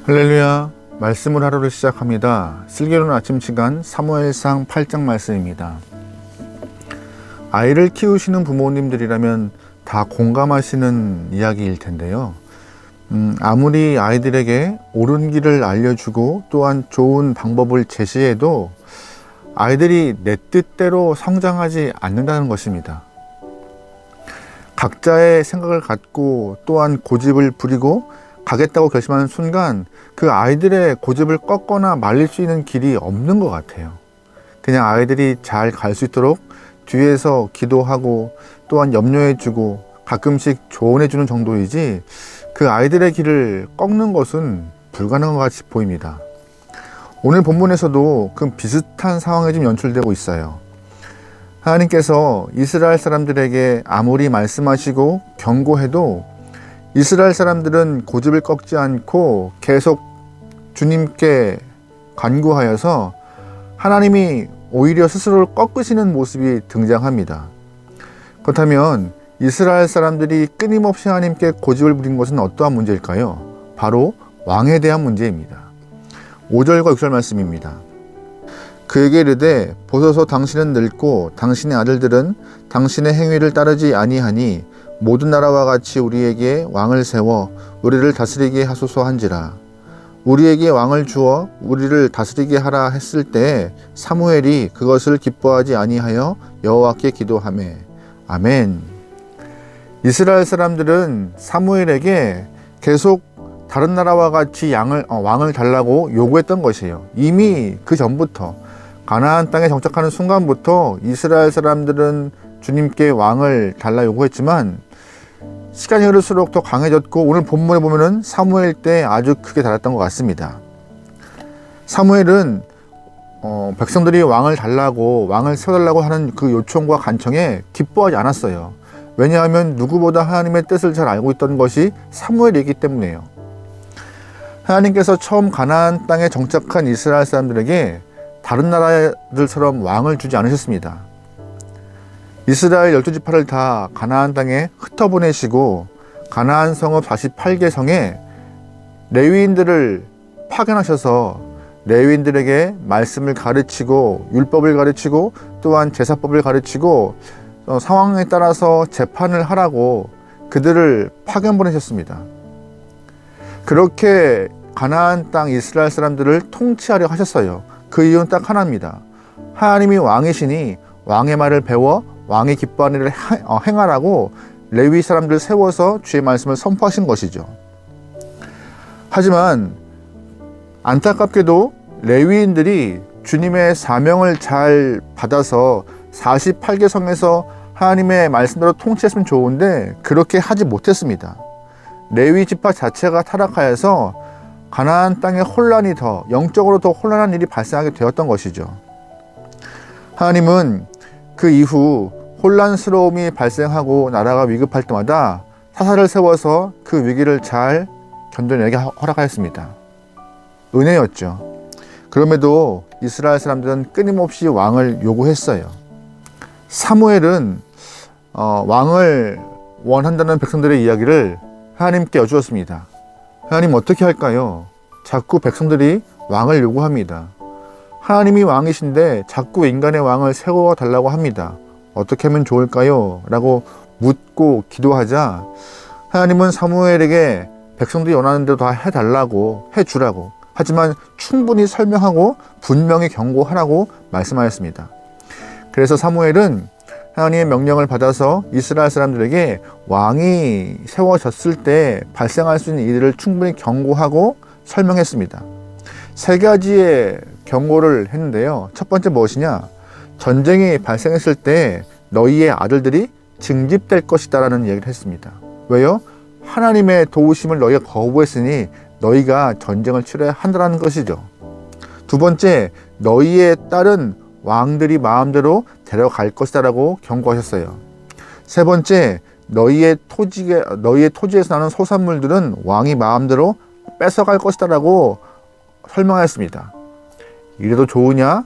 할렐루야. 말씀을 하루를 시작합니다. 슬기로운 아침 시간 사무엘상 8장 말씀입니다. 아이를 키우시는 부모님들이라면 다 공감하시는 이야기일 텐데요. 아무리 아이들에게 옳은 길을 알려주고 또한 좋은 방법을 제시해도 아이들이 내 뜻대로 성장하지 않는다는 것입니다. 각자의 생각을 갖고 또한 고집을 부리고 가겠다고 결심하는 순간 그 아이들의 고집을 꺾거나 말릴 수 있는 길이 없는 것 같아요. 그냥 아이들이 잘 갈 수 있도록 뒤에서 기도하고 또한 염려해주고 가끔씩 조언해주는 정도이지 그 아이들의 길을 꺾는 것은 불가능한 것 같이 보입니다. 오늘 본문에서도 그 비슷한 상황이 좀 연출되고 있어요. 하나님께서 이스라엘 사람들에게 아무리 말씀하시고 경고해도 이스라엘 사람들은 고집을 꺾지 않고 계속 주님께 간구하여서 하나님이 오히려 스스로를 꺾으시는 모습이 등장합니다. 그렇다면 이스라엘 사람들이 끊임없이 하나님께 고집을 부린 것은 어떠한 문제일까요? 바로 왕에 대한 문제입니다. 5절과 6절 말씀입니다. 그에게 이르되 보소서 당신은 늙고 당신의 아들들은 당신의 행위를 따르지 아니하니 모든 나라와 같이 우리에게 왕을 세워 우리를 다스리게 하소서 한지라. 우리에게 왕을 주어 우리를 다스리게 하라 했을 때 사무엘이 그것을 기뻐하지 아니하여 여호와께 기도하매. 아멘. 이스라엘 사람들은 사무엘에게 계속 다른 나라와 같이 왕을 달라고 요구했던 것이에요. 이미 그 전부터 가나안 땅에 정착하는 순간부터 이스라엘 사람들은 주님께 왕을 달라 요구했지만 시간이 흐를수록 더 강해졌고 오늘 본문에 보면은 사무엘 때 아주 크게 달았던 것 같습니다. 사무엘은 백성들이 왕을 달라고 왕을 세워달라고 하는 그 요청과 간청에 기뻐하지 않았어요. 왜냐하면 누구보다 하나님의 뜻을 잘 알고 있던 것이 사무엘이기 때문이에요. 하나님께서 처음 가나안 땅에 정착한 이스라엘 사람들에게 다른 나라들처럼 왕을 주지 않으셨습니다. 이스라엘 12지파를 다 가나안 땅에 흩어보내시고 가나안 성읍 48개 성에 레위인들을 파견하셔서 레위인들에게 말씀을 가르치고 율법을 가르치고 또한 제사법을 가르치고 상황에 따라서 재판을 하라고 그들을 파견 보내셨습니다. 그렇게 가나안 땅 이스라엘 사람들을 통치하려 하셨어요. 그 이유는 딱 하나입니다. 하나님이 왕이시니 왕의 말을 배워 왕이 기뻐하는 일을 행하라고 레위 사람들을 세워서 주의 말씀을 선포하신 것이죠. 하지만 안타깝게도 레위인들이 주님의 사명을 잘 받아서 48개 성에서 하나님의 말씀대로 통치했으면 좋은데 그렇게 하지 못했습니다. 레위 지파 자체가 타락하여서 가나안 땅에 혼란이 더 영적으로 더 혼란한 일이 발생하게 되었던 것이죠. 하나님은 그 이후 혼란스러움이 발생하고 나라가 위급할 때마다 사사를 세워서 그 위기를 잘 견뎌내게 허락하였습니다. 은혜였죠. 그럼에도 이스라엘 사람들은 끊임없이 왕을 요구했어요. 사무엘은 왕을 원한다는 백성들의 이야기를 하나님께 여쭈었습니다. 하나님 어떻게 할까요? 자꾸 백성들이 왕을 요구합니다. 하나님이 왕이신데 자꾸 인간의 왕을 세워달라고 합니다. 어떻게 하면 좋을까요? 라고 묻고 기도하자 하나님은 사무엘에게 백성들이 원하는 대로 다 해달라고 해주라고 하지만 충분히 설명하고 분명히 경고하라고 말씀하였습니다. 그래서 사무엘은 하나님의 명령을 받아서 이스라엘 사람들에게 왕이 세워졌을 때 발생할 수 있는 일을 충분히 경고하고 설명했습니다. 3가지의 경고를 했는데요. 첫 번째 무엇이냐? 전쟁이 발생했을 때 너희의 아들들이 징집될 것이다 라는 얘기를 했습니다. 왜요? 하나님의 도우심을 너희가 거부했으니 너희가 전쟁을 치러야 한다는 것이죠. 두 번째, 너희의 딸은 왕들이 마음대로 데려갈 것이다 라고 경고하셨어요. 세 번째, 너희의 토지에서 나는 소산물들은 왕이 마음대로 뺏어갈 것이다 라고 설명하였습니다. 이래도 좋으냐?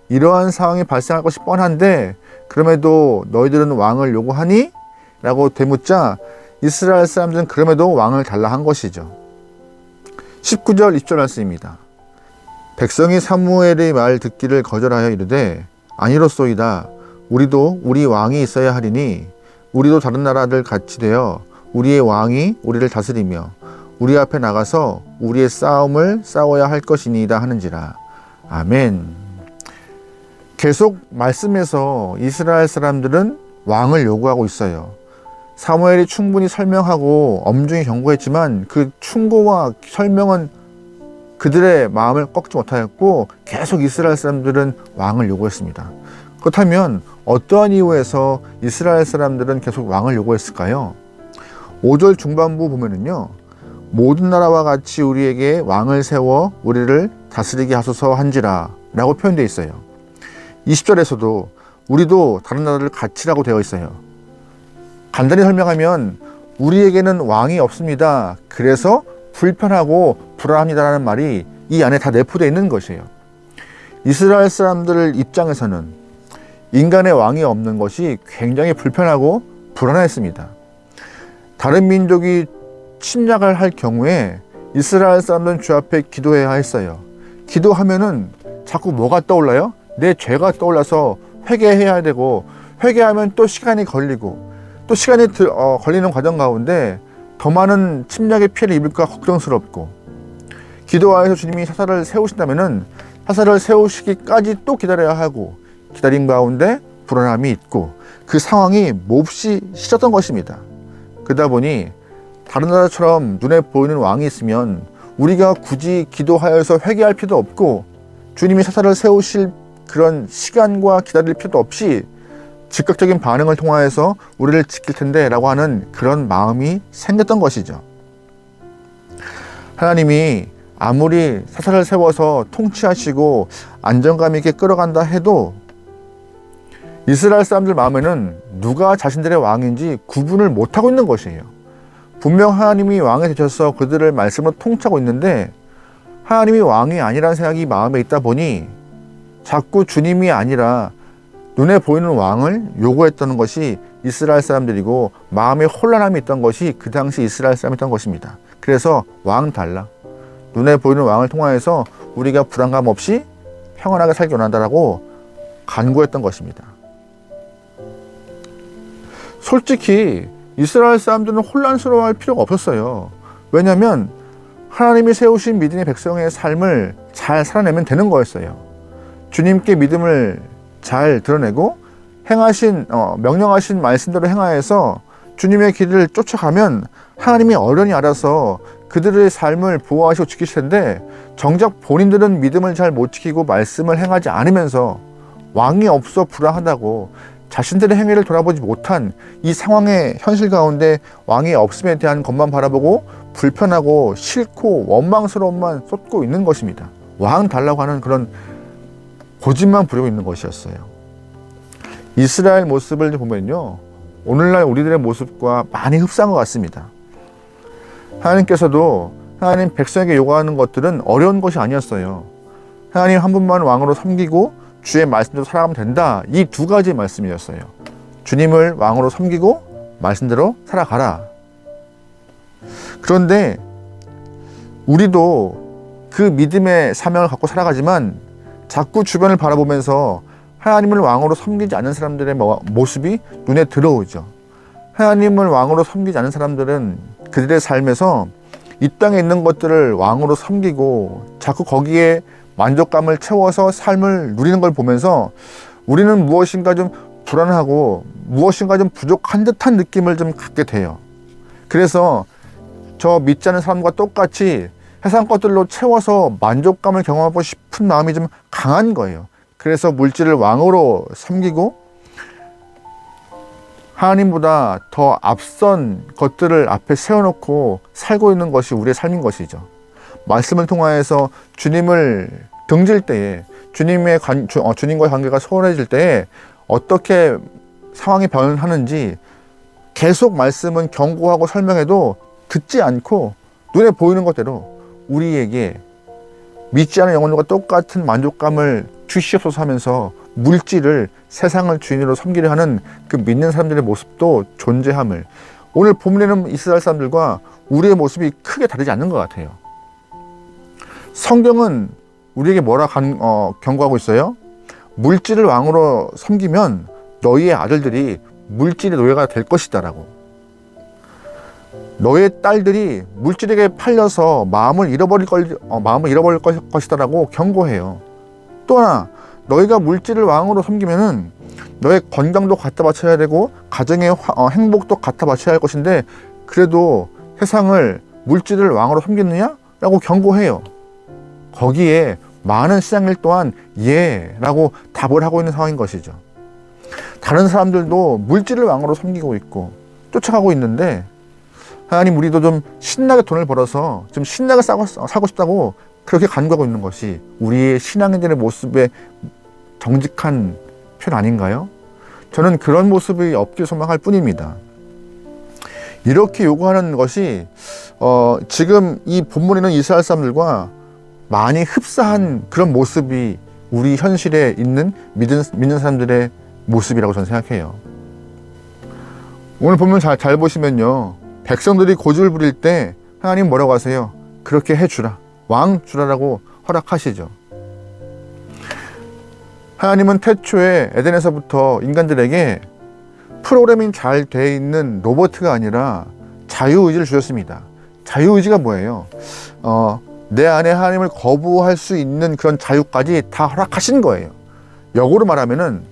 이러한 상황이 발생할 것이 뻔한데 그럼에도 너희들은 왕을 요구하니? 라고 되묻자 이스라엘 사람들은 그럼에도 왕을 달라 한 것이죠. 19절 20절 말씀입니다. 백성이 사무엘의 말 듣기를 거절하여 이르되 아니로소이다. 우리도 우리 왕이 있어야 하리니 우리도 다른 나라들 같이 되어 우리의 왕이 우리를 다스리며 우리 앞에 나가서 우리의 싸움을 싸워야 할 것이니이다 하는지라. 아멘. 계속 말씀에서 이스라엘 사람들은 왕을 요구하고 있어요. 사무엘이 충분히 설명하고 엄중히 경고했지만 그 충고와 설명은 그들의 마음을 꺾지 못하였고 계속 이스라엘 사람들은 왕을 요구했습니다. 그렇다면 어떠한 이유에서 이스라엘 사람들은 계속 왕을 요구했을까요? 5절 중반부 보면은요, 모든 나라와 같이 우리에게 왕을 세워 우리를 다스리게 하소서 한지라 라고 표현되어 있어요. 20절에서도 우리도 다른 나라를 같이라고 되어 있어요. 간단히 설명하면 우리에게는 왕이 없습니다. 그래서 불편하고 불안합니다라는 말이 이 안에 다 내포되어 있는 것이에요. 이스라엘 사람들 입장에서는 인간의 왕이 없는 것이 굉장히 불편하고 불안했습니다. 다른 민족이 침략을 할 경우에 이스라엘 사람들은 주 앞에 기도해야 했어요. 기도하면은 자꾸 뭐가 떠올라요? 내 죄가 떠올라서 회개해야 되고, 회개하면 또 시간이 걸리고, 또 시간이 걸리는 과정 가운데 더 많은 침략의 피해를 입을까 걱정스럽고, 기도하여서 주님이 사사를 세우신다면은 사사를 세우시기까지 또 기다려야 하고, 기다림 가운데 불안함이 있고, 그 상황이 몹시 싫었던 것입니다. 그러다 보니 다른 나라처럼 눈에 보이는 왕이 있으면 우리가 굳이 기도하여서 회개할 필요도 없고, 주님이 사사를 세우실 그런 시간과 기다릴 필요도 없이 즉각적인 반응을 통하여서 우리를 지킬 텐데 라고 하는 그런 마음이 생겼던 것이죠. 하나님이 아무리 사사를 세워서 통치하시고 안정감 있게 끌어간다 해도 이스라엘 사람들 마음에는 누가 자신들의 왕인지 구분을 못하고 있는 것이에요. 분명 하나님이 왕이 되셔서 그들을 말씀으로 통치하고 있는데 하나님이 왕이 아니라는 생각이 마음에 있다 보니 자꾸 주님이 아니라 눈에 보이는 왕을 요구했던 것이 이스라엘 사람들이고, 마음에 혼란함이 있던 것이 그 당시 이스라엘 사람이었던 것입니다. 그래서 왕 달라, 눈에 보이는 왕을 통하여서 우리가 불안감 없이 평안하게 살기 원한다라고 간구했던 것입니다. 솔직히 이스라엘 사람들은 혼란스러워할 필요가 없었어요. 왜냐하면 하나님이 세우신 믿음의 백성의 삶을 잘 살아내면 되는 거였어요. 주님께 믿음을 잘 드러내고 명령하신 말씀대로 행하여서 주님의 길을 쫓아가면 하나님이 어련히 알아서 그들의 삶을 보호하시고 지키실 텐데, 정작 본인들은 믿음을 잘 못 지키고 말씀을 행하지 않으면서 왕이 없어 불안하다고 자신들의 행위를 돌아보지 못한 이 상황의 현실 가운데 왕이 없음에 대한 것만 바라보고 불편하고 싫고 원망스러움만 쏟고 있는 것입니다. 왕 달라고 하는 그런 고집만 부리고 있는 것이었어요. 이스라엘 모습을 보면요, 오늘날 우리들의 모습과 많이 흡사한 것 같습니다. 하나님께서도 하나님 백성에게 요구하는 것들은 어려운 것이 아니었어요. 하나님 한 분만 왕으로 섬기고 주의 말씀대로 살아가면 된다, 이 두 가지 말씀이었어요. 주님을 왕으로 섬기고 말씀대로 살아가라. 그런데 우리도 그 믿음의 사명을 갖고 살아가지만 자꾸 주변을 바라보면서 하나님을 왕으로 섬기지 않는 사람들의 모습이 눈에 들어오죠. 하나님을 왕으로 섬기지 않는 사람들은 그들의 삶에서 이 땅에 있는 것들을 왕으로 섬기고 자꾸 거기에 만족감을 채워서 삶을 누리는 걸 보면서 우리는 무엇인가 좀 불안하고 무엇인가 좀 부족한 듯한 느낌을 좀 갖게 돼요. 그래서 저 믿지 않는 사람과 똑같이 세상 것들로 채워서 만족감을 경험하고 싶은 마음이 좀 강한 거예요. 그래서 물질을 왕으로 섬기고 하나님보다 더 앞선 것들을 앞에 세워놓고 살고 있는 것이 우리의 삶인 것이죠. 말씀을 통하여서 주님을 등질 때에, 주님과의 관계가 소원해질 때에 어떻게 상황이 변하는지 계속 말씀은 경고하고 설명해도 듣지 않고 눈에 보이는 것대로 우리에게 믿지 않은 영혼들과 똑같은 만족감을 주시옵소서 하면서 물질을, 세상을 주인으로 섬기려 하는 그 믿는 사람들의 모습도 존재함을, 오늘 본문에는 이스라엘 사람들과 우리의 모습이 크게 다르지 않는 것 같아요. 성경은 우리에게 뭐라 경고하고 있어요? 물질을 왕으로 섬기면 너희의 아들들이 물질의 노예가 될 것이다 라고. 너의 딸들이 물질에게 팔려서 마음을 잃어버릴 것이다 라고 경고해요. 또 하나, 너희가 물질을 왕으로 섬기면은 너의 건강도 갖다 바쳐야 되고 가정의 행복도 갖다 바쳐야 할 것인데 그래도 세상을 물질을 왕으로 섬기느냐? 라고 경고해요. 거기에 많은 신앙인들 또한 예 라고 답을 하고 있는 상황인 것이죠. 다른 사람들도 물질을 왕으로 섬기고 있고 쫓아가고 있는데 하나님, 우리도 좀 신나게 돈을 벌어서 좀 신나게 사고 싶다고 그렇게 간구하고 있는 것이 우리의 신앙인들의 모습의 정직한 표현 아닌가요? 저는 그런 모습이 없길 소망할 뿐입니다. 이렇게 요구하는 것이 지금 이 본문에는 이스라엘 사람들과 많이 흡사한 그런 모습이 우리 현실에 있는 믿는 사람들의 모습이라고 저는 생각해요. 오늘 보면 잘 보시면요, 백성들이 고집을 부릴 때 하나님 뭐라고 하세요? 그렇게 해주라, 왕 주라라고 허락하시죠. 하나님은 태초에 에덴에서부터 인간들에게 프로그래밍 잘 되어 있는 로봇가 아니라 자유의지를 주셨습니다. 자유의지가 뭐예요? 내 안에 하나님을 거부할 수 있는 그런 자유까지 다 허락하신 거예요. 역으로 말하면은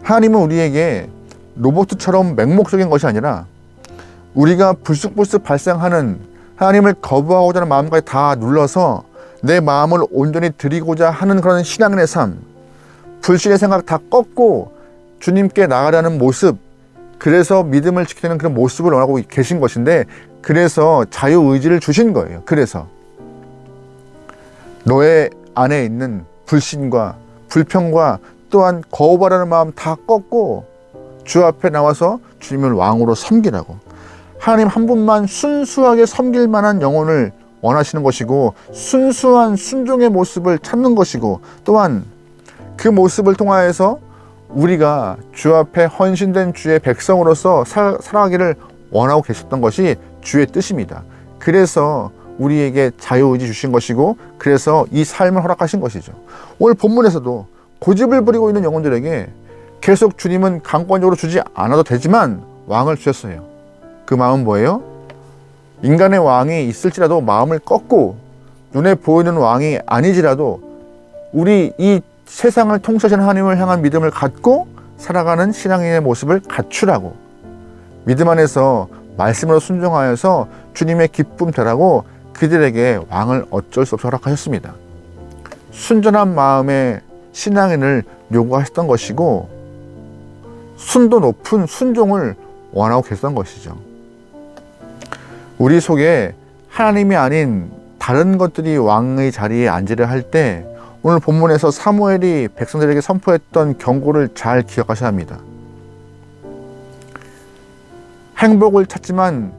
하나님은 우리에게 로봇처럼 맹목적인 것이 아니라 우리가 불쑥불쑥 발생하는 하나님을 거부하고자 하는 마음까지 다 눌러서 내 마음을 온전히 드리고자 하는 그런 신앙인의 삶, 불신의 생각 다 꺾고 주님께 나아가려는 모습, 그래서 믿음을 지키는 그런 모습을 원하고 계신 것인데, 그래서 자유의지를 주신 거예요. 그래서 너의 안에 있는 불신과 불평과 또한 거부하려는 마음 다 꺾고 주 앞에 나와서 주님을 왕으로 섬기라고. 하나님 한 분만 순수하게 섬길 만한 영혼을 원하시는 것이고, 순수한 순종의 모습을 찾는 것이고, 또한 그 모습을 통하여서 우리가 주 앞에 헌신된 주의 백성으로서 살아가기를 원하고 계셨던 것이 주의 뜻입니다. 그래서 우리에게 자유의지 주신 것이고, 그래서 이 삶을 허락하신 것이죠. 오늘 본문에서도 고집을 부리고 있는 영혼들에게 계속 주님은 강권적으로 주지 않아도 되지만 왕을 주셨어요. 그 마음은 뭐예요? 인간의 왕이 있을지라도 마음을 꺾고 눈에 보이는 왕이 아니지라도 우리 이 세상을 통치하시는 하나님을 향한 믿음을 갖고 살아가는 신앙인의 모습을 갖추라고, 믿음 안에서 말씀으로 순종하여서 주님의 기쁨 되라고 그들에게 왕을 어쩔 수 없이 허락하셨습니다. 순전한 마음의 신앙인을 요구하셨던 것이고, 순도 높은 순종을 원하고 계셨던 것이죠. 우리 속에 하나님이 아닌 다른 것들이 왕의 자리에 앉으려 할 때 오늘 본문에서 사무엘이 백성들에게 선포했던 경고를 잘 기억하셔야 합니다. 행복을 찾지만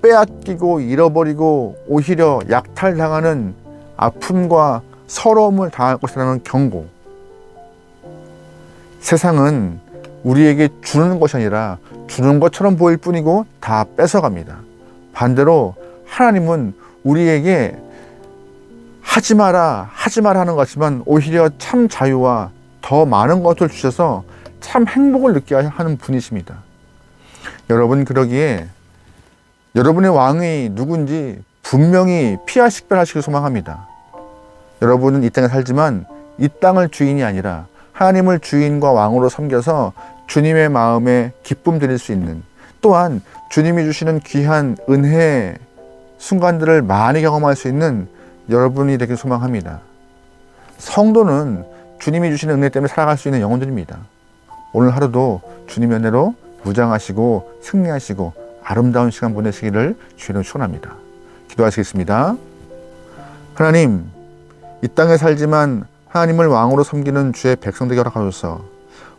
빼앗기고 잃어버리고 오히려 약탈당하는 아픔과 서러움을 당할 것이라는 경고. 세상은 우리에게 주는 것이 아니라 주는 것처럼 보일 뿐이고 다 뺏어갑니다. 반대로 하나님은 우리에게 하지 마라 하는 것 같지만 오히려 참 자유와 더 많은 것을 주셔서 참 행복을 느끼게 하는 분이십니다. 여러분, 그러기에 여러분의 왕이 누군지 분명히 피아식별하시길 소망합니다. 여러분은 이 땅에 살지만 이 땅을 주인이 아니라 하나님을 주인과 왕으로 섬겨서 주님의 마음에 기쁨 드릴 수 있는, 또한 주님이 주시는 귀한 은혜의 순간들을 많이 경험할 수 있는 여러분이 되길 소망합니다. 성도는 주님이 주시는 은혜 때문에 살아갈 수 있는 영혼들입니다. 오늘 하루도 주님의 은혜로 무장하시고 승리하시고 아름다운 시간 보내시기를 주님으로 축원합니다. 기도하시겠습니다. 하나님, 이 땅에 살지만 하나님을 왕으로 섬기는 주의 백성되게 허락하소서.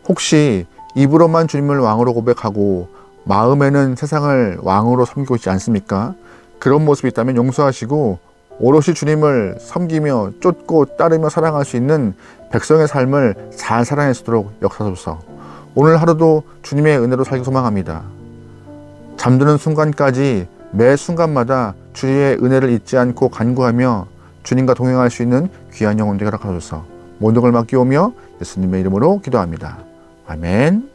혹시 입으로만 주님을 왕으로 고백하고 마음에는 세상을 왕으로 섬기고 있지 않습니까? 그런 모습이 있다면 용서하시고 오롯이 주님을 섬기며 쫓고 따르며 사랑할 수 있는 백성의 삶을 잘 살아낼 수 있도록 역사하소서. 오늘 하루도 주님의 은혜로 살기 소망합니다. 잠드는 순간까지 매 순간마다 주의 은혜를 잊지 않고 간구하며 주님과 동행할 수 있는 귀한 영혼들 허락하소서. 모든 걸 맡기오며 예수님의 이름으로 기도합니다. 아멘.